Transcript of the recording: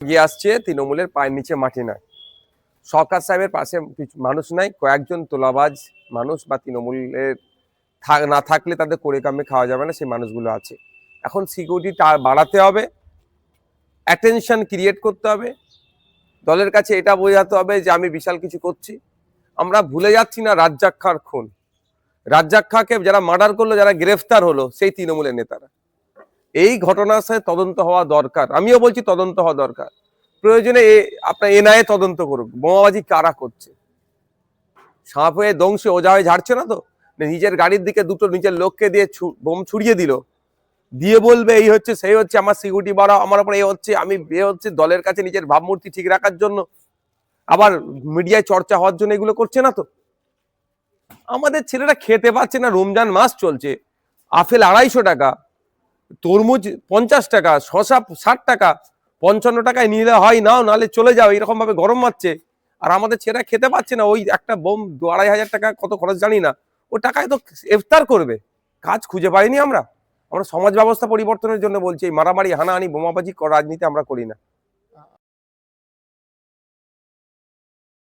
এগিয়ে আসছে তৃণমূলের পায়ের নিচে মাটি নয়। সরকার সাহেবের পাশে মানুষ নাই, কয়েকজন তোলাবাজ মানুষ বা তৃণমূলের না থাকলে তাদের করে কামে খাওয়া যাবে না, সেই মানুষগুলো আছে। এখন সিকিউরিটি বাড়াতে হবে, অ্যাটেনশন ক্রিয়েট করতে হবে, দলের কাছে এটা বোঝাতে হবে যে আমি বিশাল কিছু করছি। আমরা ভুলে যাচ্ছি না রাজ্জাক খাঁর খুন। রাজ্জাক খাঁকে যারা মার্ডার করলো, যারা গ্রেফতার হলো, সেই তৃণমূলের নেতারা। এই ঘটনার সাথে তদন্ত হওয়া দরকার। আমিও বলছি তদন্ত হওয়া দরকার। প্রয়োজনে আপনার এনআইএ তদন্ত করুক, বোমাবাজি কারা করছে। সাপ হয়ে দংশে ওজা হয়ে ঝাড়ছে না তো, নিজের গাড়ির দিকে দুটো নিজের লোককে দিয়ে বোম ছুড়িয়ে দিল, দিয়ে বলবে এই হচ্ছে সেই হচ্ছে, আমার সিকিউরিটি বাড়াও, আমার উপরে এ হচ্ছে, আমি এ হচ্ছে, দলের কাছে নিজের ভাবমূর্তি ঠিক রাখার জন্য, আবার মিডিয়ায় চর্চা হওয়ার জন্য এগুলো করছে না তো। আমাদের ছেলেরা খেতে পাচ্ছে না, রমজান মাস চলছে, আপেল 250 টাকা, তরমুজ 50 টাকা, শশা 60 টাকা, 55 টাকায় নিলে হয় নাও, নালে চলে যাও, এরকম ভাবে গরম মারছে। আর আমাদের ছেলেরা খেতে পাচ্ছে না, ওই একটা বোম 2,500 টাকা কত খরচ জানি না, ও টাকায় তো ইফতার করবে। কাজ খুঁজে পাইনি আমরা। আমরা সমাজ ব্যবস্থা পরিবর্তনের জন্য বলছি, এই মারামারি হানাহানি বোমাবাজি রাজনীতি আমরা করি না।